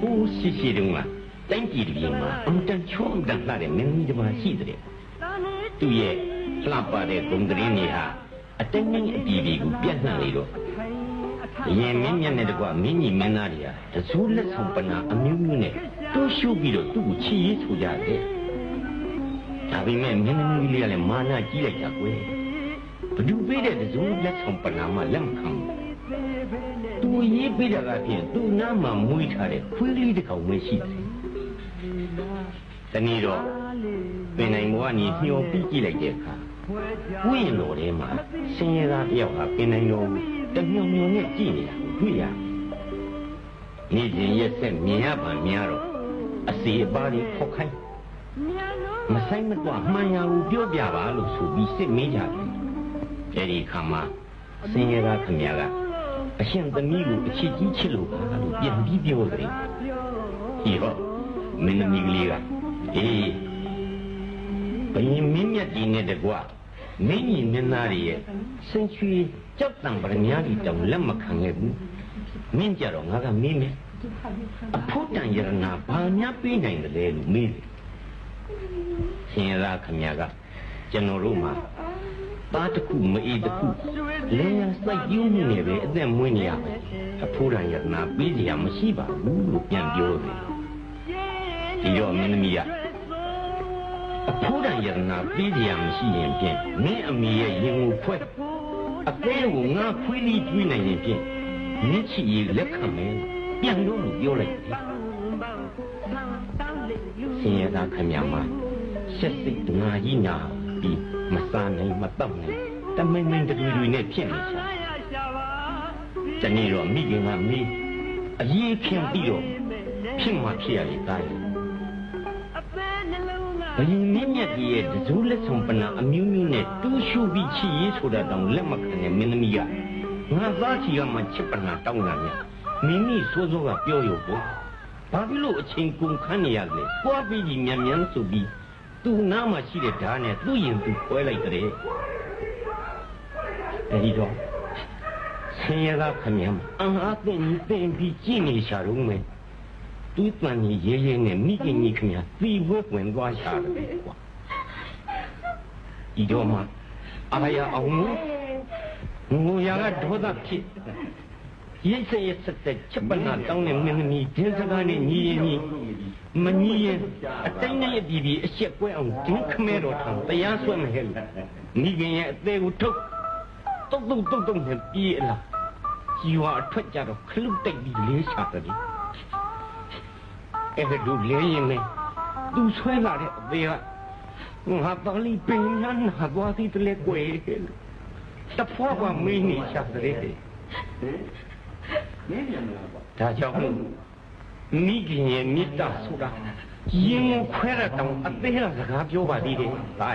哦，谢谢龙啊，真记得嘛，真全当那的名字嘛记得的。对耶，拉巴的工作人员哈，真正的地位变上来了。也明年那个明年明哪里啊，这除了从本来阿牛牛呢，都修比了都企业出家的。他为咩明年里来马那积来家贵，不就为了这除了从本来嘛冷康。都一辈子个片，都那么没差的，回来的搞没戏的。但你说，本来我你要比起来这个，为了的嘛，现在要哈本来要，这喵喵的几年，对呀。你这也是面吧面了，谁把你抛开？嘛，谁么多蛮呀，我表表吧，路数比谁没家的。这里看嘛，现在看面个。现在米路七几七路吧，路变比标的。以后，没那米个了，哎，本明年今年的话，明年那里，先去脚当把人家里头那么看个，明家了那个明年，普通人那把人家别人的来路没了。现在看面个，见到路嘛。打的苦没的苦，人家说有那个在没那样，突然间那别这样么西吧，路变标的，你叫没那么呀？突然间那别这样么西变，没也因为快，在我俺快里追那一变，你去一来看没，变了路标了。现在看面嘛，现在那一年比。มาซาในมาตั้มในแต่ไม่จะดูเนี่ยเพี้ยนไม่ใช่จะนี่หรอมีกี่งานมียี่เพี้ยนตีหรอเพี้ยนมาเพี้ยอะไรตายยี่มีเนี่ยที่จูเล็กสมปนาอมิวมิวเนี่ยตู้ชูบิชียี่สุดาต้องเล่มมาขันเนี่ยมันมีอ่ะงานซาที่ก็มันชิปนาต้องงานเนี่ยมีสู้ๆกับเปียวอยู่ปุ๊บาบิโลเชิงกุมขันเนี่ยเลยกว่าปีจีเมียนสุบีသူနားမှာရှိတဲ့ဓာတ်နဲ့သူ့ရင်သူခွဲလိုက်တဲ့အဲဒီတော့ဆင်းရဲကခမည်းအားသိပြီးကြည့်နေရှာတော့မယ်သူ့တန်ကြီးရဲရဲနဲ့မိခင်ကြီးခမည်းသီဝဲဝင်သွားရှာတယ်ကွာဒီတော့မှအဘရအောင်ငိုရကဒေါသဖြစ်ရိတ်ဆက်တဲ့ချက်ပနာတောင်းတဲ့မင်းသမီးဒင်းစကားနဲ့ညီရင်ညီမညီရင်အတိုင်းနဲ့ပြီးအရှက်ကွဲအောင်ဒင်းခမဲတော်ထံတရားဆွဲမဟဲ့မိခင်ရဲ့အသေးကိုထုတ်တုတ်နဲ့ပြေးလာကြီးဝါအထွက်ကြတော့ခလုတ်တိုက်ပြီးလေးချတယ်အဲ့ဒါလေးရင်နဲ့သူဆွဲလာတဲ့အသေးကငါတော်လေးပင်ညာနာသွားသေးတယ်ကွယ်တဖွားကမင်းနေချတယ်ဒါကြောင့်မိခင်ရဲ့မေတ္တာဆိုတာရင်ကိုခွဲရတောင်အသေးကစကားပြောပါသေးတယ်။ဒါ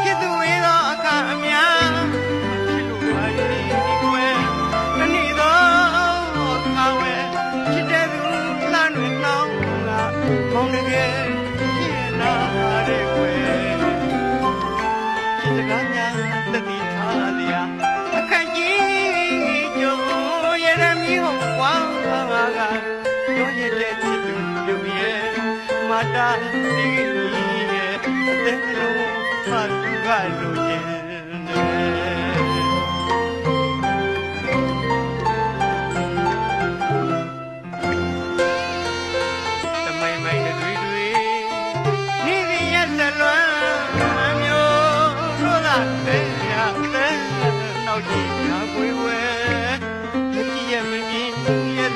คิดดูไว้รอข้าเมียคิดดูไว้เว้ยนี่တော့ข้าเว้ยคิดได้ดูลานด้วยน้องละมองได้แค่ที่นาได้เว้ยคิดจะกันยังตะตีท่าเสียအခန့်ကြီးကျိုးရရမီဟောဝါကတို့ရဲ့တဲ့ချစ်သူပြုရဲ့မတားစီရဲ့အသေးလုံးဖတ်ကလိုချင်တယ်တမိုင်မိုင်တွေနေဒီရဲ့ဇလွမ်းမျိုးလို့လာတဲ့ရတဲ့နောက်ကြည့်ငါပွေဝဲမကြည့်ရမမြင်ရဲ့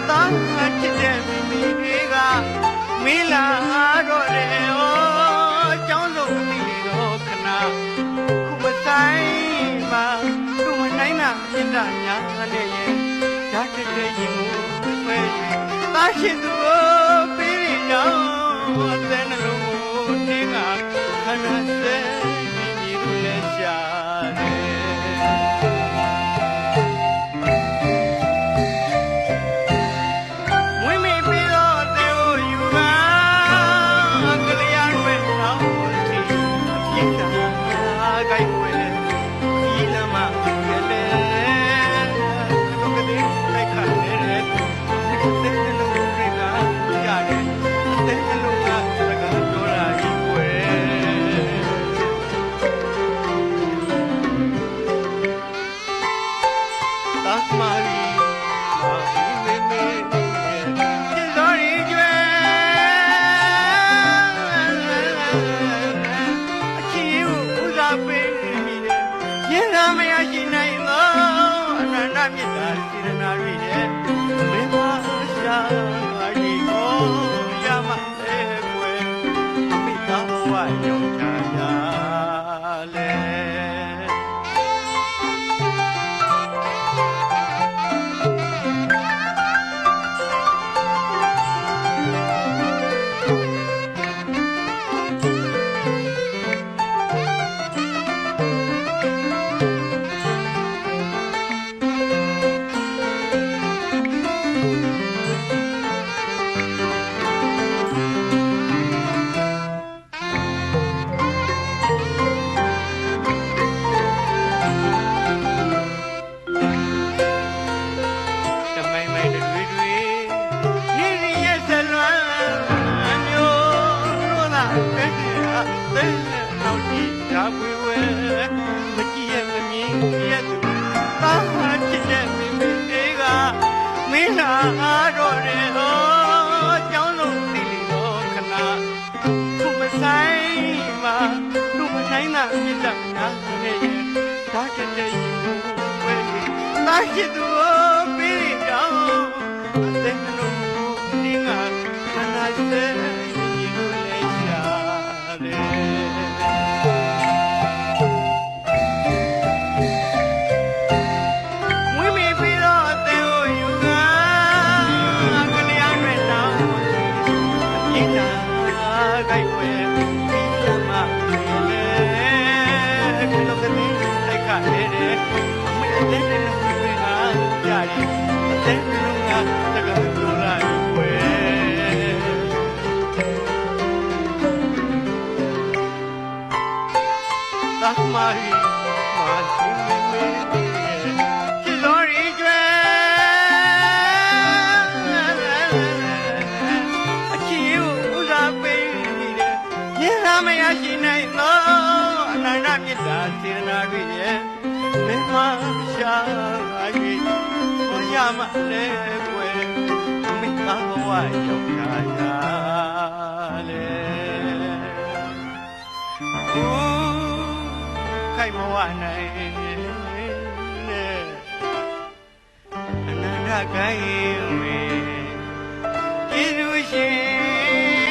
တောင်းချစ်တဲ့မိမိတွေကမင်းလာတော့တယ်ဩကျောင်းဆုံးမသိတော့ခဏခုမဆိုင်မှာသူမနိုင်တာပြစ်တာများနဲ့ရဲ့ဓာတ်တဲ့ရင်ကိုပဲတာရှိသူပေးရအောင်အသက်နှလုံးကိုတင်းကခဏစဲမိမိတို့လည်းရှာတယ်ရှိသူပေးရအောင်အသက်နှလုံးနင်းကခန္ဓာစဲညီတို့လည်းရှာတယ်ဝိမေပြီးတော့အသေးကိုယူကကလျာတွေနောင်အင်းသာကြိုက်ွယ်ပြီးလမလေခလုတ်ကလေးလိုက်ခနေတယ်အမေအသက်နှလုံးအသက်လုံးကတကယ်လို့လိုက်ွယ်သမားကြီးမာချင်းမေချစ်တော်ရီကျွဲအချစ်ကိုဥစားပေးနေတယ်ညဟာမရရှိနိုင်တော့အနန္တမေတ္တာစေတနာတွေရဲ့မင်းမရှာကြီးရမလဲကွယ်မိသားဘဝရောက်ကြရလေခိုင်မဝနိုင်နဲ့အနန္တကိုင်း